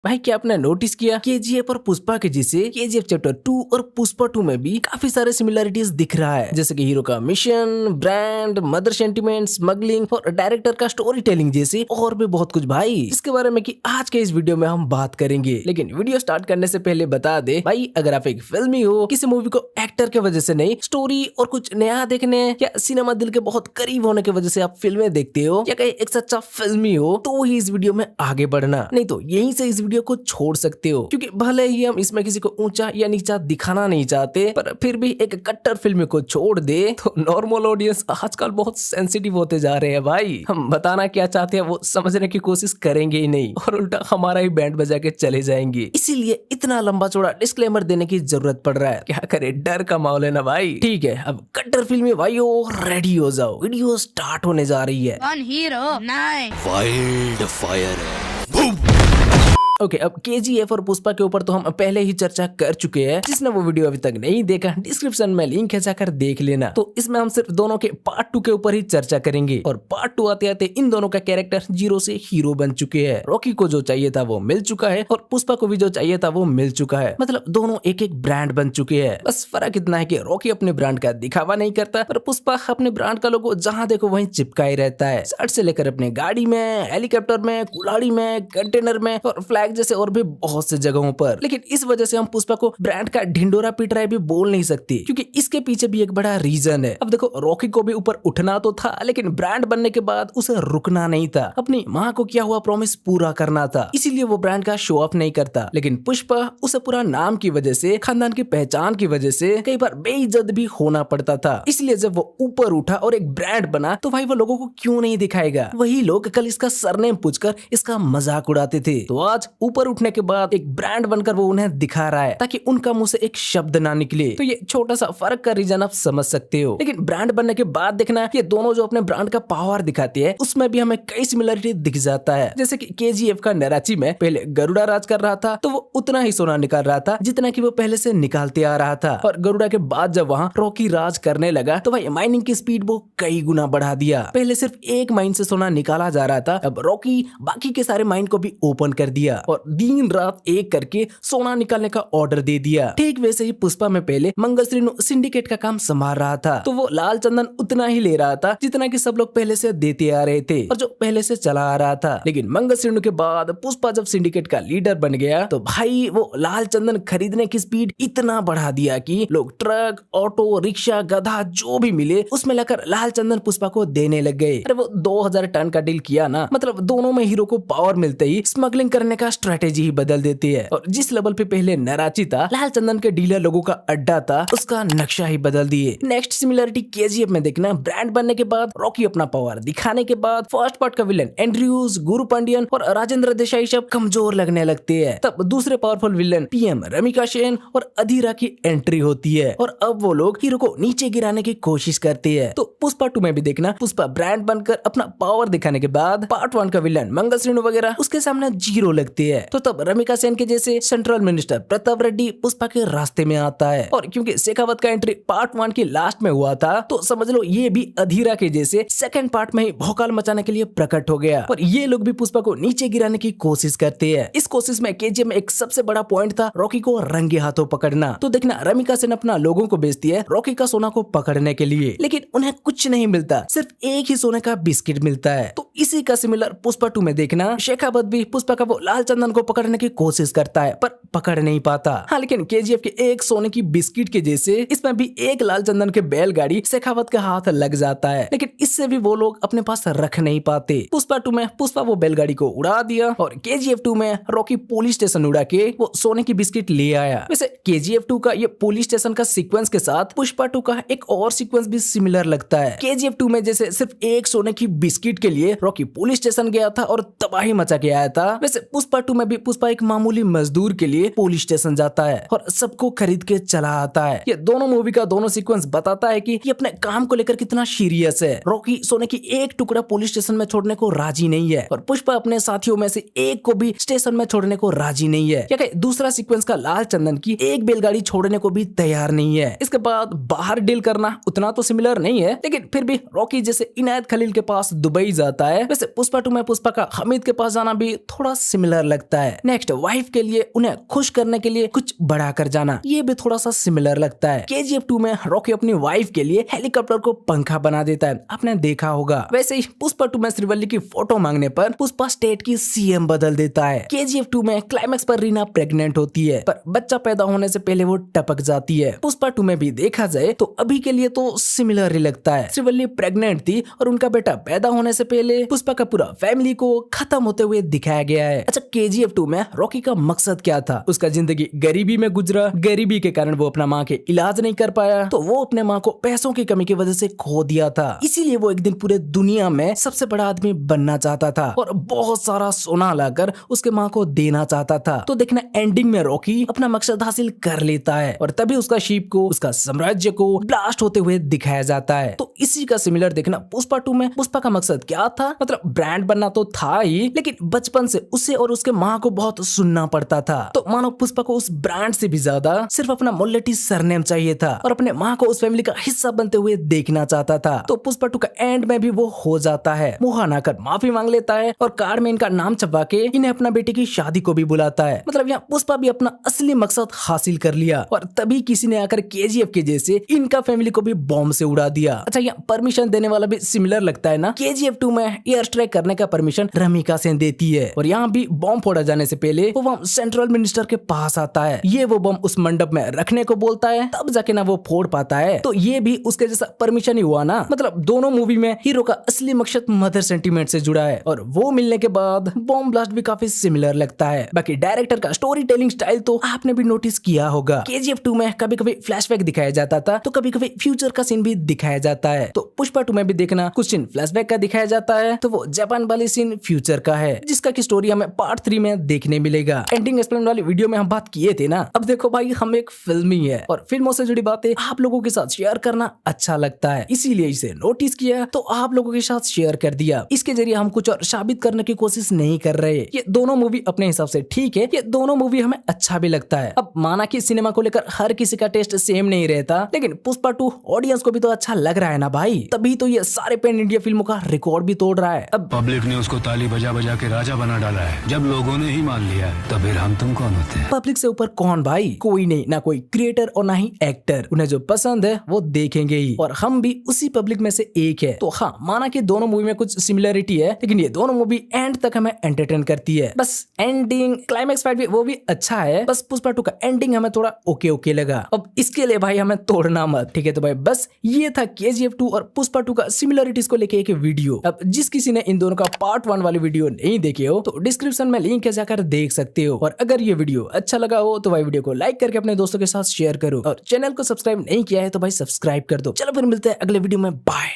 भाई क्या आपने नोटिस किया केजीएफ और पुष्पा के जैसे केजीएफ चैप्टर 2 और पुष्पा 2 में भी काफी सारे सिमिलरिटीज दिख रहा है, जैसे कि हीरो का mission, brand, mother sentiment, smuggling और डायरेक्टर का स्टोरी टेलिंग जैसे और भी बहुत कुछ भाई, इसके बारे में कि आज के इस वीडियो में हम बात करेंगे। लेकिन वीडियो स्टार्ट करने से पहले बता दे भाई, अगर आप एक फिल्मी हो, किसी मूवी को एक्टर के वजह से नहीं, स्टोरी और कुछ नया देखने या सिनेमा दिल के बहुत करीब होने की वजह से आप फिल्में देखते हो या कहीं एक सच्चा फिल्मी हो, तो ही इस वीडियो में आगे बढ़ना, नहीं तो यहीं से इस वीडियो को छोड़ सकते हो। क्योंकि भले ही हम इसमें किसी को ऊंचा या नीचा दिखाना नहीं चाहते, पर फिर भी एक कट्टर फिल्म को छोड़ दे तो नॉर्मल ऑडियंस आजकल बहुत सेंसिटिव होते जा रहे हैं भाई। हम बताना क्या चाहते हैं वो समझने की कोशिश करेंगे ही नहीं और उल्टा हमारा ही बैंड बजा के चले जाएंगे। इसीलिए इतना लंबा चौड़ा डिस्क्लेमर देने की जरूरत पड़ रहा है। क्या करे, डर का माहौल है ना भाई। ठीक है, अब कट्टर फिल्मी भाइयों रेडी हो जाओ, वीडियो स्टार्ट होने जा रही है। One hero, nice. Wild fire है। ओके, अब केजीएफ और पुष्पा के ऊपर तो हम पहले ही चर्चा कर चुके हैं। जिसने वो वीडियो अभी तक नहीं देखा, डिस्क्रिप्शन में लिंक है, जाकर देख लेना। तो इसमें हम सिर्फ दोनों के पार्ट 2 के ऊपर ही चर्चा करेंगे और पार्ट 2 आते आते इन दोनों का कैरेक्टर जीरो से हीरो बन चुके हैं। रॉकी को जो चाहिए था वो मिल चुका है और पुष्पा को भी जो चाहिए था वो मिल चुका है। मतलब दोनों एक एक ब्रांड बन चुके हैं। बस फर्क इतना है कि रॉकी अपने ब्रांड का दिखावा नहीं करता, पर पुष्पा अपने ब्रांड का लोगो जहाँ देखो वहीं चिपका ही रहता है। शर्ट से लेकर अपने गाड़ी में, हेलीकॉप्टर में, कुल्हाड़ी में, कंटेनर में और फ्लैग जैसे और भी बहुत से जगहों पर। लेकिन इस वजह से हम पुष्पा को ब्रांड का ढिंडोरा पीट रहा है भी बोल नहीं सकती, क्योंकि इसके पीछे भी एक बड़ा रीजन है। अब देखो, रॉकी को भी ऊपर उठना तो था, लेकिन ब्रांड बनने के बाद उसे रुकना नहीं था। अपनी माँ को किया हुआ प्रॉमिस पूरा करना था, इसीलिए वो ब्रांड का शो ऑफ नहीं करता। लेकिन पुष्पा उसे पूरा नाम की वजह से, खानदान की पहचान की वजह से कई बार बेइज्जत भी होना पड़ता था। इसलिए जब वो ऊपर उठा और एक ब्रांड बना, तो भाई वो लोगों को क्यों नहीं दिखाएगा। वही लोग कल इसका सरनेम पूछकर इसका मजाक उड़ाते थे, तो आज ऊपर उठने के बाद एक ब्रांड बनकर वो उन्हें दिखा रहा है ताकि उनका मुंह से एक शब्द ना निकले। तो ये छोटा सा फर्क का रीजन आप समझ सकते हो। लेकिन ब्रांड बनने के बाद देखना, ये दोनों जो अपने ब्रांड का पावर दिखाते हैं, उसमें भी हमें कई सिमिलरिटी दिख जाता है। जैसे कि केजीएफ का नराची में पहले गरुड़ा राज कर रहा था, तो वो उतना ही सोना निकाल रहा था जितना कि वो पहले से निकालते आ रहा था। और गरुड़ा के बाद जब वहाँ रॉकी राज करने लगा, तो भाई माइनिंग की स्पीड वो कई गुना बढ़ा दिया। पहले सिर्फ एक माइन से सोना निकाला जा रहा था, अब रॉकी बाकी के सारे माइन को भी ओपन कर दिया और दिन रात एक करके सोना निकालने का ऑर्डर दे दिया। ठीक वैसे ही पुष्पा में पहले मंगलश्रीनु सिंडिकेट का काम संभाल रहा था, तो वो लाल चंदन उतना ही ले रहा था जितना कि सब लोग पहले से देते आ रहे थे और जो पहले से चला आ रहा था। लेकिन मंगलश्रीनु के बाद पुष्पा जब सिंडिकेट का लीडर बन गया, तो भाई वो लाल चंदन खरीदने की स्पीड इतना बढ़ा दिया कि लोग ट्रक, ऑटो, रिक्शा, गधा जो भी मिले उसमें लेकर लाल चंदन पुष्पा को देने लग गए। अरे वो 2000 टन का डील किया ना, मतलब दोनों में हीरो को पावर मिलते ही स्मगलिंग करने का स्ट्रेटेजी ही बदल देती है। और जिस लेवल पे पहले नराची था, लाल चंदन के डीलर लोगों का अड्डा था, उसका नक्शा ही बदल दिए। नेक्स्ट सिमिलरिटी केजीएफ में देखना, ब्रांड बनने के बाद, रॉकी अपना पावर दिखाने के बाद, फर्स्ट पार्ट का विलन एंड्रयूज, गुरु पांडियन और राजेंद्र देसाई सब कमजोर लगने लगते हैं। तब दूसरे powerful villain PM Ramika Sen और अधीरा की एंट्री होती है और अब वो लोग हीरो को नीचे गिराने की कोशिश करते हैं। तो पुष्पा 2 में भी देखना, पुष्पा ब्रांड बनकर अपना पावर दिखाने के बाद पार्ट 1 का विलन मंगलश्रेणु वगैरह उसके सामने जीरो लगते हैं। तो तब रमिका सेन के जैसे सेंट्रल मिनिस्टर प्रताप रेड्डी पुष्पा के रास्ते में आता है। और क्योंकि शेखावत का एंट्री पार्ट 1 के लास्ट में हुआ था, तो समझ लो ये भी अधीरा के जैसे सेकंड पार्ट में ही भौकाल मचाने के लिए प्रकट हो गया और ये लोग भी पुष्पा को नीचे गिराने की कोशिश करते हैं। इस कोशिश में केजीएफ में एक सबसे बड़ा पॉइंट था रॉकी को रंगे हाथों पकड़ना। तो देखना, रमिका सेन अपना लोगों को बेचती है रॉकी का सोना को पकड़ने के लिए, लेकिन उन्हें कुछ नहीं मिलता, सिर्फ एक ही सोने का बिस्किट मिलता है। तो इसी का सिमिलर पुष्पा 2 में देखना, शेखावत भी पुष्पा का वो लाल चंदन को पकड़ने की कोशिश करता है पर पकड़ नहीं पाता। हाँ, लेकिन केजीएफ के एक सोने की बिस्किट के जैसे इसमें भी एक लाल चंदन के बैलगाड़ी शेखावत के हाथ लग जाता है, लेकिन इससे भी वो लोग अपने पास रख नहीं पाते। पुष्पा 2 में पुष्पा वो बैलगाड़ी को उड़ा दिया और केजीएफ 2 में रॉकी पुलिस स्टेशन उड़ा के वो सोने की बिस्किट ले आया। वैसे केजीएफ 2 का ये पुलिस स्टेशन का सीक्वेंस के साथ पुष्पा 2 का एक और सीक्वेंस भी सिमिलर लगता है। केजीएफ 2 में जैसे सिर्फ एक सोने की बिस्किट के लिए रॉकी पुलिस स्टेशन गया था और तबाही मचा के आया था, वैसे पुष्पा 2 में भी पुष्पा एक मामूली मजदूर के लिए पुलिस स्टेशन जाता है और सबको खरीद के चला आता है। ये दोनों मूवी का दोनों सीक्वेंस बताता है कि ये अपने काम को लेकर कितना सीरियस है। रॉकी सोने की एक टुकड़ा पुलिस स्टेशन में छोड़ने को राजी नहीं है और पुष्पा अपने साथियों में से एक को भी स्टेशन में छोड़ने को राजी नहीं है। क्या दूसरा सीक्वेंस का लाल चंदन की एक बैलगाड़ी छोड़ने को भी तैयार नहीं है। इसके बाद बाहर डील करना उतना तो सिमिलर नहीं है, लेकिन फिर भी रॉकी जैसे इनायत खलील के पास दुबई जाता है, वैसे पुष्पा 2 में पुष्पा का हमीद के पास जाना भी थोड़ा सिमिलर लगता है। नेक्स्ट, वाइफ के लिए उन्हें खुश करने के लिए कुछ बड़ा कर जाना, ये भी थोड़ा सा सिमिलर लगता है। KGF 2 में रॉकी अपनी वाइफ के लिए हेलीकॉप्टर को पंखा बना देता है, आपने देखा होगा। वैसे ही पुष्पा 2 में श्रीवल्ली की फोटो मांगने पर पुष्पा स्टेट की CM बदल देता है। KGF 2 में क्लाइमैक्स पर रीना प्रेग्नेंट होती है, पर बच्चा पैदा होने से पहले वो टपक जाती है। पुष्पा 2 में भी देखा जाए तो अभी के लिए तो सिमिलर ही लगता है। श्रीवल्ली प्रेग्नेंट थी और उनका बेटा पैदा होने से पहले पुष्पा का पूरा फैमिली को खत्म होते हुए दिखाया गया है। अच्छा, KGF 2 में रॉकी का मकसद क्या था? उसका जिंदगी गरीबी में गुजरा, गरीबी के कारण वो अपना माँ के इलाज नहीं कर पाया, तो वो अपने माँ को पैसों की कमी की वजह से खो दिया था। इसीलिए वो एक दिन पूरे दुनिया में सबसे बड़ा आदमी बनना चाहता था और बहुत सारा सोना लाकर उसके माँ को देना चाहता था। तो देखना, एंडिंग में रॉकी अपना मकसद हासिल कर लेता है और तभी उसका शिप को, उसका साम्राज्य को ब्लास्ट होते हुए दिखाया जाता है। तो इसी का सिमिलर देखना पुष्पा 2 में पुष्पा का मकसद क्या था? मतलब ब्रांड बनना तो था ही, लेकिन बचपन से उसे और उसके माँ को बहुत सुनना पड़ता था। तो मानो पुष्पा को उस ब्रांड से भी ज्यादा सिर्फ अपना मुल्लेटी सरनेम चाहिए था और अपने माँ को उस फैमिली का हिस्सा बनते हुए देखना चाहता था। तो पुष्पा 2 का एंड में भी वो हो जाता है। मुंह आकर माफी मांग लेता है और कार्ड में इनका नाम छपवा के इन्हें अपना बेटे की शादी को भी बुलाता है। मतलब यहाँ पुष्पा भी अपना असली मकसद हासिल कर लिया और तभी किसी ने आकर KGF के जैसे इनका फैमिली को भी बॉम्ब से उड़ा दिया। अच्छा, यहाँ परमिशन देने वाला भी सिमिलर लगता है ना। KGF 2 में एयर स्ट्राइक करने का परमिशन रमिका सेन देती है और यहाँ भी बॉम्ब फोड़ा जाने से पहले वो सेंट्रल मिनिस्टर के पास आता है। ये वो बम उस मंडप में रखने को बोलता है, तब जाके ना वो फोड़ पाता है। तो ये भी उसके जैसा परमिशन ही हुआ ना। मतलब दोनों मूवी में हीरो का असली मकसद मदर सेंटीमेंट से जुड़ा है और वो मिलने के बाद बॉम्ब ब्लास्ट भी काफी सिमिलर लगता है। बाकी डायरेक्टर का स्टोरी टेलिंग स्टाइल तो आपने भी नोटिस किया होगा। KGF 2 में कभी कभी फ्लैशबैक दिखाया जाता था तो कभी कभी फ्यूचर का सीन भी दिखाया जाता है। तो पुष्पा 2 में भी देखना, कुछ सीन फ्लैशबैक का दिखाया जाता है तो वो जापान वाली सीन फ्यूचर का है, जिसका की स्टोरी हमें पार्ट 3 में देखने मिलेगा। एंडिंग एक्सप्लेन वाली वीडियो में हम बात किए थे ना। अब देखो भाई, हम एक फिल्मी है और फिल्मों से जुड़ी बातें आप लोगों के साथ शेयर करना अच्छा लगता है, इसीलिए इसे नोटिस किया तो आप लोगों के साथ शेयर कर दिया। इसके जरिए हम कुछ और साबित करने की कोशिश नहीं कर रहे। ये दोनों मूवी अपने हिसाब से ठीक है, ये दोनों मूवी हमें अच्छा भी लगता है। अब माना कि सिनेमा को लेकर हर किसी का टेस्ट सेम नहीं रहता, लेकिन पुष्पा 2 ऑडियंस को भी तो अच्छा लग रहा है ना भाई, तभी तो ये सारे पैन इंडिया फिल्मों का रिकॉर्ड भी तोड़ रहा है। अब पब्लिक ने उसको ताली बजा बजा के राजा बना डाला है। जब लोगों ने ही मान लिया है तो फिर हम तुम कौन होते हैं? पब्लिक से ऊपर कौन भाई? कोई नहीं, ना कोई क्रिएटर और ना ही एक्टर। उन्हें जो पसंद है वो देखेंगे ही और हम भी उसी पब्लिक में से एक है। तो हाँ, माना कि दोनों मूवी में कुछ सिमिलरिटी है, लेकिन ये दोनों मूवी एंड तक हमें एंटरटेन करती है। बस एंडिंग, क्लाइमैक्स फाइट भी वो भी अच्छा है, बस पुष्पा 2 का एंडिंग हमें थोड़ा ओके लगा। अब इसके लिए भाई हमें तोड़ना मत, ठीक है? तो भाई बस ये था KGF 2 और पुष्पा 2 का सिमिलरिटीज को लेके एक वीडियो। अब जिस किसी ने इन दोनों का पार्ट 1 वाली वीडियो नहीं देखे हो तो डिस्क्रिप्शन में लिंक है, जाकर देख सकते हो। और अगर ये वीडियो अच्छा लगा हो तो भाई वीडियो को लाइक करके अपने दोस्तों के साथ शेयर करो और चैनल को सब्सक्राइब नहीं किया है तो भाई सब्सक्राइब कर दो। चलो फिर मिलते हैं अगले वीडियो में, बाय।